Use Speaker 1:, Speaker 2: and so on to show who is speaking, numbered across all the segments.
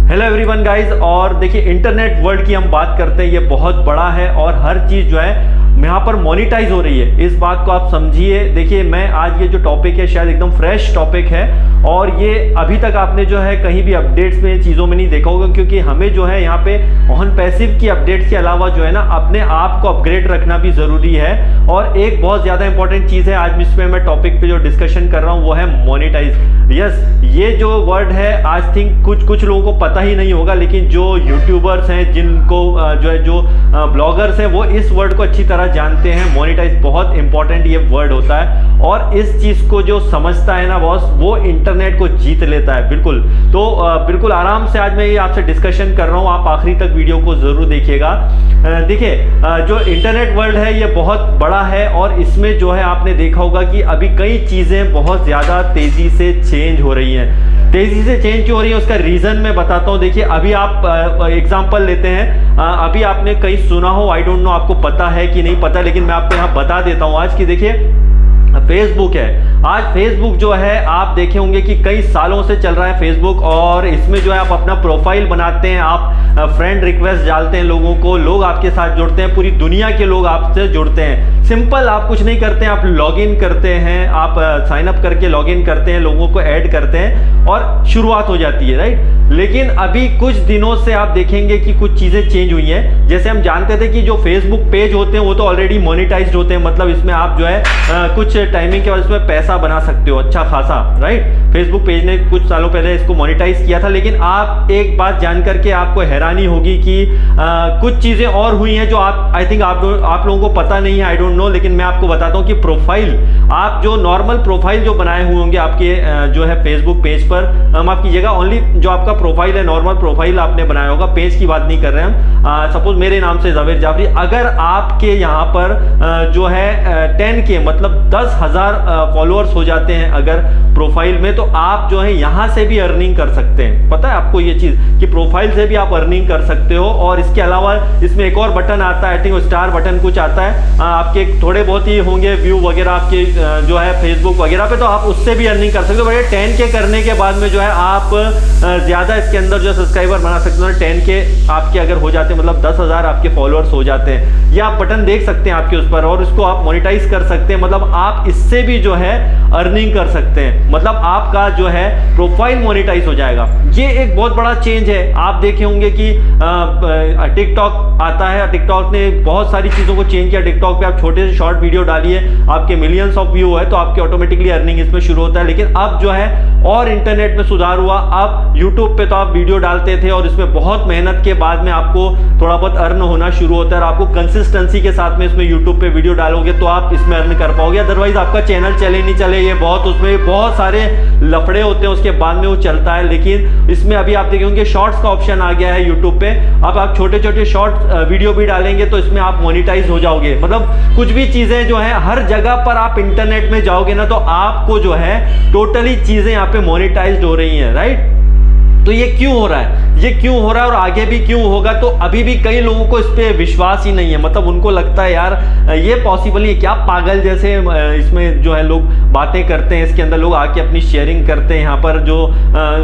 Speaker 1: Hello everyone guys. और देखिए internet world की हम बात करते हैं, ये बहुत बड़ा है और हर चीज़ जो है यहाँ पर मोनिटाइज हो रही है। इस बात को आप समझिए। देखिए मैं आज ये जो टॉपिक है शायद एकदम फ्रेश टॉपिक है और ये अभी तक आपने जो है कहीं भी अपडेट्स में चीज़ों में नहीं देखा होगा, क्योंकि हमें जो है यहाँ पे ऑन पैसिव की अपडेट्स के अलावा जो है ना अपने आप को अपग्रेड रखना भी ज़रूरी है। और एक बहुत ज़्यादा इंपॉर्टेंट चीज़ है आज इसमें मैं टॉपिक पे जो डिस्कशन कर रहा हूँ वो है मोनिटाइज। यस, ये जो वर्ड है आज थिंक कुछ लोगों को पता ही नहीं होगा, लेकिन जो यूट्यूबर्स हैं, जिनको जो ब्लॉगर्स हैं, वो इस वर्ड को अच्छी तरह जानते हैं। मोनेटाइज बहुत इंपॉर्टेंट ये वर्ड होता है और इस चीज को जो समझता है ना बॉस, वो इंटरनेट को जीत लेता है। बिल्कुल, तो बिल्कुल आराम से आज मैं ये आपसे डिस्कशन कर रहा हूँ, आप आखिरी तक वीडियो को जरूर देखिएगा। देखिए जो इंटरनेट वर्ल्ड है ये बहुत बड़ा है और इसमें जो है आपने देखा होगा कि अभी कई चीजें बहुत ज्यादा तेजी से चेंज हो रही हैं। तेजी से चेंज क्यों हो रही है उसका रीजन मैं बताता हूँ। देखिए अभी आप एग्जांपल लेते हैं, अभी आपने कहीं सुना हो, आई डोंट नो आपको पता है कि नहीं पता, लेकिन मैं आपको यहाँ बता देता हूँ आज की। देखिए फेसबुक है, आज फेसबुक जो है आप देखे होंगे कि कई सालों से चल रहा है फेसबुक, और इसमें जो है आप अपना प्रोफाइल बनाते हैं, आप फ्रेंड रिक्वेस्ट डालते हैं लोगों को, लोग आपके साथ जुड़ते हैं, पूरी दुनिया के लोग आपसे जुड़ते हैं। सिंपल, आप कुछ नहीं करते हैं, आप लॉगिन करते हैं, आप साइन अप करके लॉगिन करते हैं, लोगों को ऐड करते हैं और शुरुआत हो जाती है, राइट। लेकिन अभी कुछ दिनों से आप देखेंगे कि कुछ चीजें चेंज हुई हैं। जैसे हम जानते थे कि जो फेसबुक पेज होते हैं वो तो ऑलरेडी मोनेटाइज्ड होते हैं, मतलब इसमें आप जो है कुछ टाइमिंग के बाद इसमें पैसा बना सकते हो अच्छा खासा, राइट। फेसबुक पेज ने कुछ सालों पहले इसको मोनेटाइज किया था, लेकिन आप एक बात जान करके आपको हैरानी होगी कि कुछ चीजें और हुई हैं जो आई थिंक आप लोगों को पता नहीं है, आई डोंट नो, लेकिन मैं आपको बताता हूं कि प्रोफाइल, आप जो नॉर्मल प्रोफाइल जो बनाए हुए होंगे आपके जो है फेसबुक पेज पर, माफ कीजिएगा, ओनली जो आपका प्रोफाइल है, नॉर्मल प्रोफाइल आपने बनाया होगा, पेज की बात नहीं कर रहे हम। सपोज मेरे नाम से जावेद जाफरी, अगर आपके यहाँ पर जो है 10K मतलब 10,000 फॉलोअर्स हो जाते हैं अगर प्रोफाइल में, तो आप जो है यहाँ से भी अर्निंग कर सकते हैं। पता है आपको ये चीज कि प्रोफाइल से भी आप अर्निंग कर सकते हो। और इसके अलावा इसमें एक और बटन आता है, आई थिंक स्टार बटन कुछ आता है, आपके थोड़े बहुत ही होंगे व्यू वगैरह आपके जो है फेसबुक वगैरह पे, तो आप उससे भी अर्निंग कर सकते हो। बट 10K करने के बाद में जो है आप ज्यादा इसके अंदर जो सब्सक्राइबर बना सकते हो। 10K आपके अगर हो जाते हैं मतलब 10,000 आपके फॉलोअर्स हो जाते हैं, ये आप बटन देख सकते हैं आपके उस पर, और इसको आप मोनेटाइज कर सकते हैं, मतलब आप इससे भी जो है अर्निंग कर सकते हैं, मतलब आपका जो है प्रोफाइल मोनेटाइज हो जाएगा। ये एक बहुत बड़ा चेंज है। आप देखे होंगे कि टिकटॉक आता है, टिकटॉक ने बहुत सारी चीजों को चेंज किया। टिकटॉक पे आप छोटे से शॉर्ट वीडियो डालिए, आपके मिलियंस ऑफ व्यू है तो आपके ऑटोमेटिकली अर्निंग इसमें शुरू होता है। लेकिन अब जो है और इंटरनेट में सुधार हुआ, अब यूट्यूब पे तो आप वीडियो डालते थे और इसमें बहुत मेहनत के बाद में आपको थोड़ा बहुत अर्न होना शुरू होता है, और आपको कंसिस्टेंसी के साथ में इसमें यूट्यूब पे वीडियो डालोगे तो आप इसमें अर्न कर पाओगे। अदरवाइज आपका चैनल चले नहीं चले, ये बहुत उसमें बहुत सारे लफड़े होते हैं, उसके बाद में वो चलता है। लेकिन इसमें अभी आप देखेंगे शॉर्ट्स का ऑप्शन आ गया है यूट्यूब पे, अब आप छोटे छोटे शॉर्ट वीडियो भी डालेंगे तो इसमें आप मोनेटाइज हो जाओगे। मतलब कुछ भी चीजें जो है हर जगह पर आप इंटरनेट में जाओगे ना तो आपको जो है टोटली चीजें यहाँ पे मोनेटाइज्ड हो रही हैं, राइट। तो ये क्यों हो रहा है, ये क्यों हो रहा है और आगे भी क्यों होगा, तो अभी भी कई लोगों को इस पे विश्वास ही नहीं है। मतलब उनको लगता है यार ये पॉसिबल नहीं है, क्या पागल जैसे इसमें जो है लोग बातें करते हैं, इसके अंदर लोग आके अपनी शेयरिंग करते हैं, यहाँ पर जो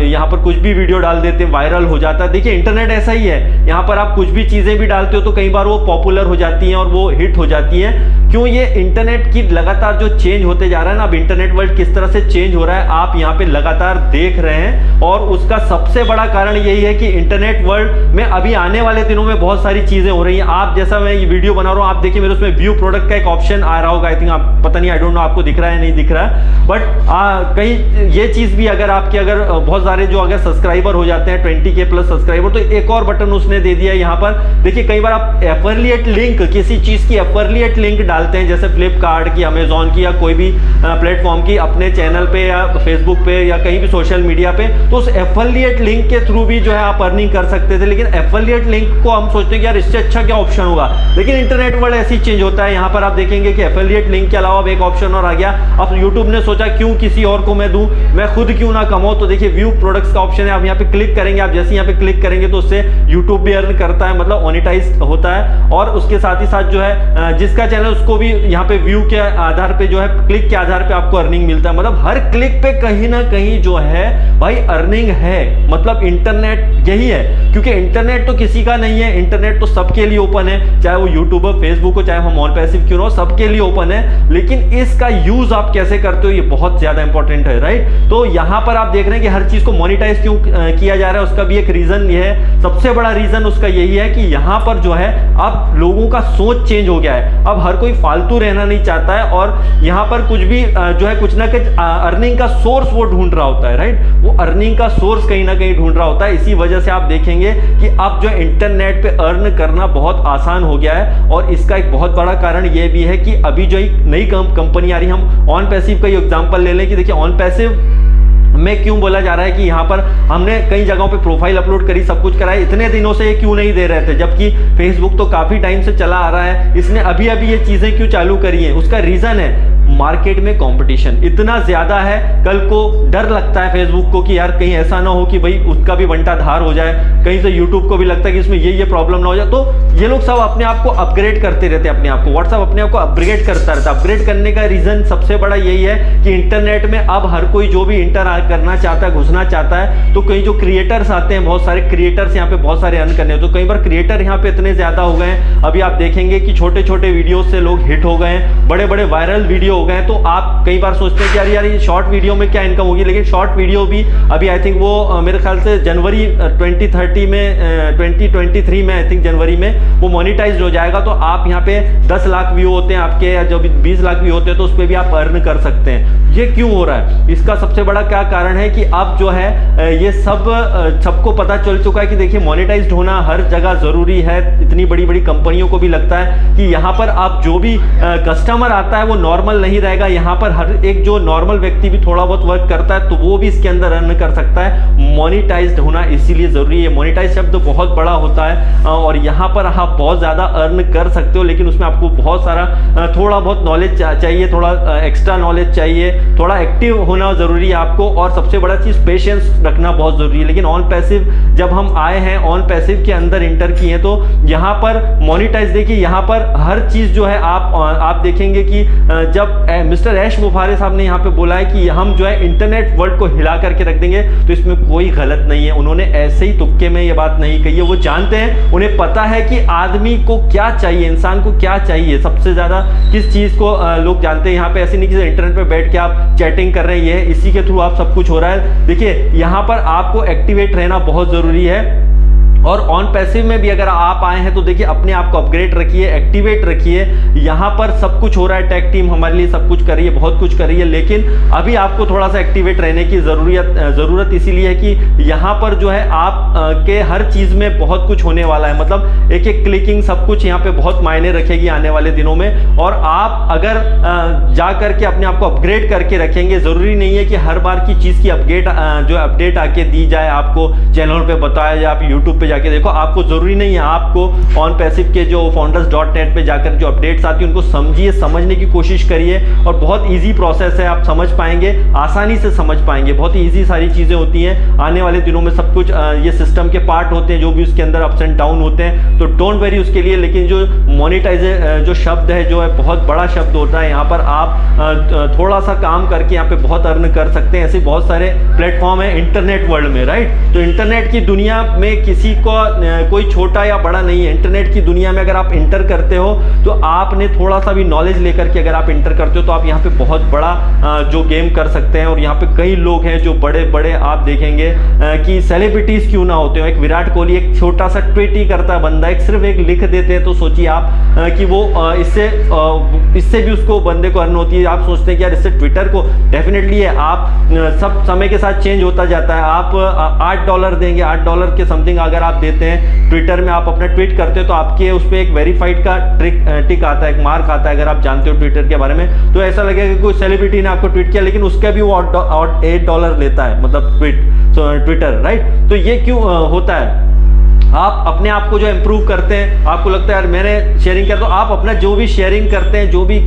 Speaker 1: यहाँ पर कुछ भी वीडियो डाल देते हैं, वायरल हो जाता है। देखिए इंटरनेट ऐसा ही है, यहाँ पर आप कुछ भी चीजें भी डालते हो तो कई बार वो पॉपुलर हो जाती हैं और वो हिट हो जाती हैं। क्यों, ये इंटरनेट की लगातार जो चेंज होते जा रहा है ना, अब इंटरनेट वर्ल्ड किस तरह से चेंज हो रहा है आप यहाँ पे लगातार देख रहे हैं, और उसका सबसे बड़ा कारण यही है कि इंटरनेट वर्ल्ड में अभी आने वाले दिनों में बहुत सारी चीजें हो रही हैं। आप जैसा मैं ये वीडियो बना रहा हूं, आप देखिए मेरे उसमें व्यू प्रोडक्ट का एक ऑप्शन आ रहा होगा, आई थिंक आप पता नहीं, आई डोंट नो आपको दिख रहा है नहीं दिख रहा है, बट कहीं ये चीज भी अगर आपके अगर बहुत सारे जो अगर सब्सक्राइबर हो जाते हैं 20K प्लस सब्सक्राइबर, तो एक और बटन उसने दे दिया है यहाँ पर। देखिए कई बार आप एफिलिएट लिंक, किसी चीज की एफिलिएट लिंक डालते हैं, जैसे फ्लिपकार्ट की, अमेजॉन की या कोई भी प्लेटफॉर्म की, अपने चैनल पे या फेसबुक पे या कहीं भी सोशल मीडिया पे, तो उस एफिलिएट लिंक के थ्रू भी जो है आप अर्निंग कर सकते थे। लेकिन एफिलिएट लिंक को हम सोचते हैं कि यार इससे अच्छा क्या ऑप्शन होगा, लेकिन इंटरनेट वर्ल्ड ऐसी चेंज होता है। यहाँ पर आप देखेंगे कि एफिलिएट लिंक के अलावा अब एक ऑप्शन और आ गया। अब यूट्यूब ने सोचा क्यों किसी और को मैं दूं, मैं खुद क्यों ना कमाऊं, तो देखिए व्यू प्रोडक्ट्स का ऑप्शन है, आप यहाँ पे क्लिक करेंगे, आप जैसे यहाँ पे क्लिक करेंगे तो उससे यूट्यूब भी अर्न करता है, मतलब मोनेटाइज होता है। और उसके साथ ही साथ जो है जिसका चैनल उसको भी यहाँ पे व्यू के आधार पे जो है क्लिक के आधार पे आपको अर्निंग मिलता है। मतलब हर क्लिक पे कहीं ना कहीं जो है भाई अर्निंग है। मतलब इंटरनेट यही है, क्योंकि इंटरनेट तो किसी का नहीं है, इंटरनेट तो सबके लिए ओपन है, चाहे वो यूट्यूबर, फेसबुक हो, चाहे हम ऑन पैसिव क्यों हो, सबके लिए ओपन है। लेकिन इसका यूज आप कैसे करते हो ये बहुत ज्यादा इंपॉर्टेंट है, राइट। तो यहां पर आप देख रहे हैं कि हर चीज को मोनिटाइज क्यों किया जा रहा है, उसका भी एक रीजन ये है, सबसे बड़ा रीजन उसका यही है कि यहां पर जो है अब लोगों का सोच चेंज हो गया है। अब हर कोई फालतू रहना नहीं चाहता है और यहां पर कुछ भी जो है कुछ ना कुछ अर्निंग का सोर्स वो ढूंढ रहा होता है, राइट। वो अर्निंग का सोर्स कहीं ना कहीं ढूंढ रहा होता है। इसी वजह से आप देखेंगे कि अब जो इंटरनेट पे अर्न करना बहुत आसान हो गया है। और इसका एक बहुत बड़ा कारण ये भी है कि अभी जो एक नई कंपनी आ रही है, हम ऑन पैसिव का एग्जांपल ले लें कि देखिए ऑन पैसिव में क्यों बोला जा रहा है कि यहाँ पर हमने कई जगहों पे प्रोफाइल अपलोड करी, सब कुछ कराया, इतने दिनों से ये क्यों नहीं दे रहे थे, जबकि फेसबुक तो काफी टाइम से चला आ रहा है, इसने अभी अभी ये चीजें क्यों चालू करी है। उसका रीजन है मार्केट में कंपटीशन इतना ज्यादा है, कल को डर लगता है फेसबुक को कि यार कहीं ऐसा ना हो कि भाई उसका भी बंटा धार हो जाए, कहीं से यूट्यूब को भी लगता है कि इसमें ये प्रॉब्लम ना हो जाए। तो ये लोग सब अपने आप को अपग्रेड करते रहते हैं, अपने आप को व्हाट्सएप अपने आप को अपग्रेड करता रहता है। अपग्रेड करने का रीजन सबसे बड़ा यही है कि इंटरनेट में अब हर कोई जो भी इंटर करना चाहता है, घुसना चाहता है, तो कई जो क्रिएटर्स आते हैं, बहुत सारे क्रिएटर्स यहाँ पे बहुत सारे अर्न करने, तो कई बार क्रिएटर यहाँ पे इतने ज्यादा हो गए हैं, अभी आप देखेंगे कि छोटे छोटे वीडियो से लोग हिट हो गए हैं, बड़े बड़े वायरल वीडियो हो गए। तो आप कई बार सोचते हैं कि यार ये शॉर्ट वीडियो में क्या इनकम होगी, लेकिन शॉर्ट वीडियो भी अभी आई थिंक वो मेरे ख्याल से जनवरी 2023 में आई थिंक जनवरी में वो मोनिटाइज हो जाएगा। तो आप यहाँ पे 10 लाख व्यू होते हैं आपके, या जब 20 लाख व्यू होते हैं तो उस पर भी आप अर्न कर सकते हैं। ये क्यों हो रहा है, इसका सबसे बड़ा क्या कारण है कि अब जो है ये सबको पता चल चुका है कि देखिए मोनेटाइज्ड होना हर जगह जरूरी है। इतनी बड़ी बड़ी कंपनियों को भी लगता है कि यहाँ पर आप जो भी कस्टमर आता है वो नॉर्मल नहीं रहेगा, यहाँ पर हर एक जो नॉर्मल व्यक्ति भी थोड़ा बहुत वर्क करता है तो वो भी इसके अंदर अर्न कर सकता है। मोनेटाइज्ड होना इसीलिए जरूरी है। मोनेटाइज शब्द बहुत बड़ा होता है और यहाँ पर आप बहुत ज्यादा अर्न कर सकते हो, लेकिन उसमें आपको बहुत सारा थोड़ा बहुत नॉलेज चाहिए, थोड़ा एक्स्ट्रा नॉलेज चाहिए, थोड़ा एक्टिव होना जरूरी है आपको, और सबसे बड़ा चीज पेशेंस रखना बहुत जरूरी है। लेकिन ऑन पैसिव जब हम आए हैं, ऑन पैसिव के अंदर इंटर किए हैं, तो यहाँ पर मोनेटाइज देखिए, यहाँ पर हर चीज जो है आप देखेंगे कि जब मिस्टर ऐश मुफारे साहब ने यहाँ पे बोला है कि हम जो है इंटरनेट वर्ल्ड को हिला करके रख देंगे, तो इसमें कोई गलत नहीं है। उन्होंने ऐसे ही तुक्के में ये बात नहीं कही है, वो जानते हैं, उन्हें पता है कि आदमी को क्या चाहिए, इंसान को क्या चाहिए, सबसे ज्यादा किस चीज को लोग जानते हैं। यहाँ पे ऐसे नहीं कि इंटरनेट पे बैठ के आप चैटिंग कर रहे हैं, ये इसी के थ्रू आप सब कुछ हो रहा है। देखिए यहाँ पर आपको एक्टिवेट रहना बहुत जरूरी है। और ऑन पैसिव में भी अगर आप आए हैं तो देखिए अपने आप को अपग्रेड रखिए, एक्टिवेट रखिए। यहाँ पर सब कुछ हो रहा है, टेक टीम हमारे लिए सब कुछ कर रही है, बहुत कुछ कर रही है, लेकिन अभी आपको थोड़ा सा एक्टिवेट रहने की जरूरत इसीलिए है कि यहाँ पर जो है आप के हर चीज में बहुत कुछ होने वाला है। मतलब एक एक क्लिकिंग सब कुछ यहाँ पे बहुत मायने रखेगी आने वाले दिनों में। और आप अगर जा करके अपने आप को अपग्रेड करके रखेंगे, जरूरी नहीं है कि हर बार की चीज की अपडेट आके दी जाए, आपको चैनल पे बताया जाए, आप यूट्यूब पे जाके देखो, आपको जरूरी नहीं है। आपको ऑन पैसिव के जो founders.net पे जाकर जो अपडेट्स आती है उनको समझिए, समझने की कोशिश करिए, और बहुत इजी प्रोसेस है, आप समझ पाएंगे, आसानी से समझ पाएंगे, बहुत ही इजी सारी चीजें होती हैं। आने वाले दिनों में सब कुछ ये सिस्टम के पार्ट होते हैं, जो भी उसके अंदर अप्स एंड डाउन होते हैं, तो डोंट वरी उसके लिए। लेकिन जो मोनेटाइज जो शब्द है जो है बहुत बड़ा शब्द होता है, यहाँ पर आप थोड़ा सा काम करके यहाँ पे बहुत अर्न कर सकते हैं। ऐसे बहुत सारे प्लेटफॉर्म है इंटरनेट वर्ल्ड में, राइट। तो इंटरनेट की दुनिया में किसी को कोई छोटा या बड़ा नहीं है। इंटरनेट की दुनिया में अगर आप इंटर करते हो तो आपने थोड़ा सा भी नॉलेज लेकर के अगर आप इंटर करते हो तो आप यहाँ पे बहुत बड़ा जो गेम कर सकते हैं। और यहाँ पे कई लोग हैं जो बड़े बड़े आप देखेंगे कि सेलिब्रिटीज क्यों ना होते हो। एक विराट कोहली एक छोटा सा ट्वीट ही करता है बंदा, एक सिर्फ एक लिख देते हैं, तो सोचिए आप कि वो इससे भी उसको बंदे को अर्न होती है। आप सोचते हैं कि यार इससे ट्विटर को डेफिनेटली है, आप सब समय के साथ चेंज होता जाता है। आप $8 देंगे, $8 के समथिंग अगर आप देते हैं ट्विटर में, आप अपना ट्वीट करते हो तो आपके उस पर एक वेरीफाइड का टिक आता है, एक मार्क आता है, अगर आप जानते हो ट्विटर के बारे में। तो ऐसा लगेगा कि कोई सेलिब्रिटी ने आपको ट्वीट किया, लेकिन उसका भी वो $8 लेता है, मतलब ट्विटर, राइट। तो ये क्यों होता है? आप अपने आप को जो इम्प्रूव करते हैं, आपको लगता है यार मैंने शेयरिंग किया, तो आप अपना जो भी शेयरिंग करते हैं, जो भी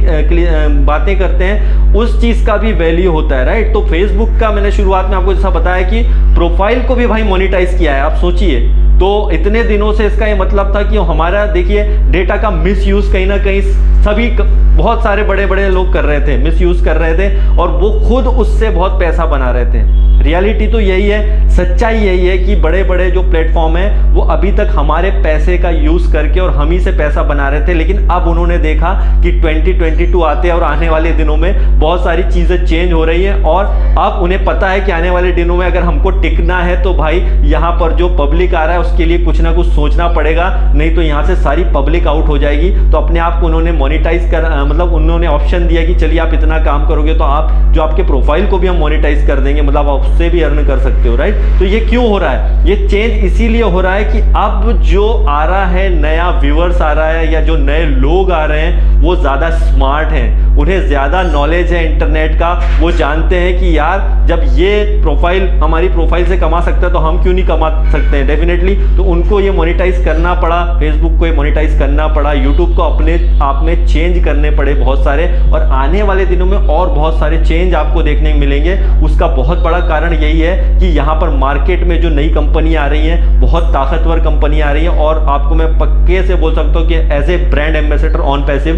Speaker 1: बातें करते हैं, उस चीज का भी वैल्यू होता है, राइट। तो फेसबुक का मैंने शुरुआत में आपको जैसा बताया कि प्रोफाइल को भी भाई मोनेटाइज किया है। आप सोचिए, तो इतने दिनों से इसका ये मतलब था कि हमारा देखिए डेटा का मिसयूज कहीं ना कहीं सभी बहुत सारे बड़े बड़े लोग कर रहे थे, मिसयूज कर रहे थे, और वो खुद उससे बहुत पैसा बना रहे थे, रियलिटी तो यही है, सच्चाई यही है कि बड़े बड़े जो प्लेटफॉर्म है वो अभी तक हमारे पैसे का यूज करके और हम ही से पैसा बना रहे थे, लेकिन अब उन्होंने देखा कि 2022 आते हैं और आने वाले दिनों में बहुत सारी चीजें चेंज हो रही है और अब उन्हें पता है कि आने वाले दिनों में अगर हमको टिकना है तो भाई यहाँ पर जो पब्लिक आ रहा है उसके लिए कुछ ना कुछ सोचना पड़ेगा, नहीं तो यहाँ से सारी पब्लिक आउट हो जाएगी। तो अपने आप को उन्होंने मोनेटाइज कर मतलब उन्होंने ऑप्शन दिया कि चलिए आप इतना काम करोगे तो आप जो आपके प्रोफाइल को भी हम मोनेटाइज कर देंगे, मतलब आप उससे भी अर्न कर सकते हो, राइट। तो ये क्यों हो रहा है? ये चेंज इसीलिए हो रहा है कि अब जो आ रहा है नया व्यूअर्स आ रहा है या जो नए लोग आ रहे हैं वो ज्यादा स्मार्ट हैं, उन्हें ज्यादा नॉलेज है इंटरनेट का। वो जानते हैं कि यार जब ये प्रोफाइल हमारी प्रोफाइल से कमा सकता है तो हम क्यों नहीं कमा सकते हैं, डेफिनेटली। तो उनको ये मोनेटाइज करना पड़ा, फेसबुक को ये मोनेटाइज करना पड़ा, यूट्यूब को अपने आप में चेंज करने पड़े बहुत सारे, और आने वाले दिनों में और बहुत सारे चेंज आपको देखने को मिलेंगे। उसका बहुत बड़ा कारण यही है कि यहाँ पर मार्केट में जो नई कंपनी आ रही है, बहुत ताकतवर कंपनी आ रही है, और आपको मैं पक्के से बोल सकता हूँ कि as a brand ambassador on passive,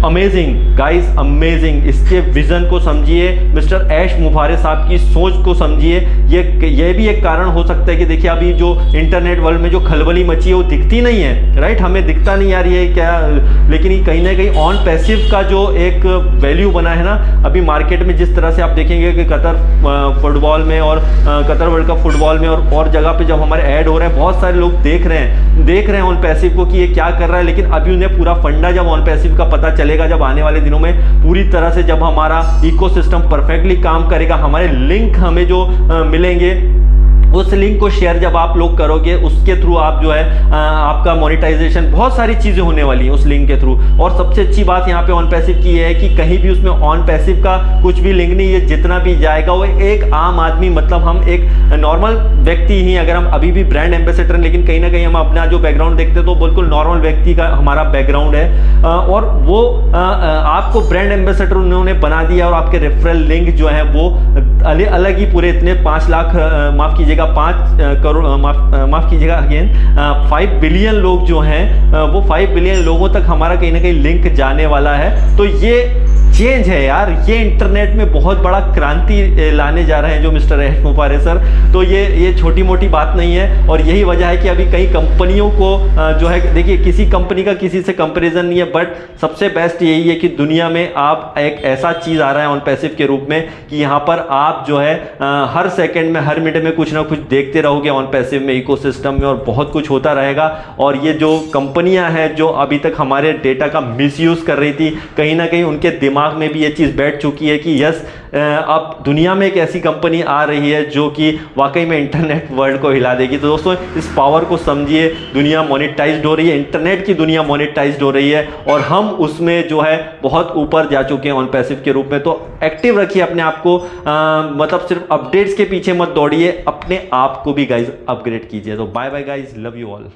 Speaker 1: amazing guys, amazing. इसके विजन को समझिए, मिस्टर ऐश मुफारे साहब की सोच को समझिए। ये भी एक कारण हो सकता है कि देखिए अभी जो इंटरनेट वर्ल्ड में जो खलबली मची है वो दिखती नहीं है, राइट, हमें दिखता नहीं यार ये क्या, लेकिन ये कहीं ना कहीं ऑन पैसिव का जो एक वैल्यू बना है ना अभी मार्केट में, जिस तरह से आप देखेंगे कि कतर फुटबॉल में और कतर वर्ल्ड कप फुटबॉल में और जगह पे जब हमारे ऐड हो रहे हैं, बहुत सारे लोग देख रहे हैं ऑन पैसिव को कि ये क्या कर रहा है। लेकिन अभी उन्हें पूरा फंडा जब ऑन पैसिव का पता चलेगा, जब आने वाले दिनों में पूरी तरह से जब हमारा इकोसिस्टम परफेक्टली काम करेगा, हमारे लिंक हमें जो मिलेंगे, उस लिंक को शेयर जब आप लोग करोगे उसके थ्रू आप जो है आपका मोनेटाइजेशन, बहुत सारी चीजें होने वाली हैं उस लिंक के थ्रू। और सबसे अच्छी बात यहाँ पे ऑन पैसिव की है कि कहीं भी उसमें ऑन पैसिव का कुछ भी लिंक नहीं है, जितना भी जाएगा वो एक आम आदमी, मतलब हम एक नॉर्मल व्यक्ति ही, अगर हम अभी भी ब्रांड एम्बेसडर हैं लेकिन कहीं ना कहीं हम अपना जो बैकग्राउंड देखते हैं तो बिल्कुल नॉर्मल व्यक्ति का हमारा बैकग्राउंड है, और वो आपको ब्रांड एम्बेसडर उन्होंने बना दिया, और आपके रेफरल लिंक जो है वो अलग ही पूरे इतने 5 लाख, माफ कीजिएगा 5 करोड़, माफ कीजिएगा अगेन 5 बिलियन लोग जो हैं वो 5 बिलियन लोगों तक हमारा कहीं ना कहीं लिंक जाने वाला है। तो ये चेंज है यार, ये इंटरनेट में बहुत बड़ा क्रांति लाने जा रहे हैं जो मिस्टर ऐश मुफारे सर। तो ये छोटी मोटी बात नहीं है, और यही वजह है कि अभी कई कंपनियों को जो है, देखिए किसी कंपनी का किसी से कंपैरिजन नहीं है, बट सबसे बेस्ट यही है कि दुनिया में आप एक ऐसा चीज आ रहा है ऑन पैसिव के रूप में कि यहाँ पर आप जो है हर सेकंड में, हर मिनट में कुछ ना कुछ देखते रहोगे ऑन पैसिव में, इकोसिस्टम में, और बहुत कुछ होता रहेगा। और ये जो कंपनियां हैं जो अभी तक हमारे डेटा का मिसयूज कर रही थी, कहीं ना कहीं उनके दिमाग में भी ये चीज बैठ चुकी है कि यस, अब दुनिया में एक ऐसी कंपनी आ रही है जो कि वाकई में इंटरनेट वर्ल्ड को हिला देगी। तो दोस्तों इस पावर को समझिए, दुनिया मोनेटाइज्ड हो रही है, इंटरनेट की दुनिया मोनेटाइज्ड हो रही है, और हम उसमें जो है बहुत ऊपर जा चुके हैं ऑन पैसिव के रूप में। तो एक्टिव रखिए अपने आप को, मतलब सिर्फ अपडेट्स के पीछे मत दौड़िए, अपने आप को भी गाइज अपग्रेड कीजिए। तो bye bye guys, love you all.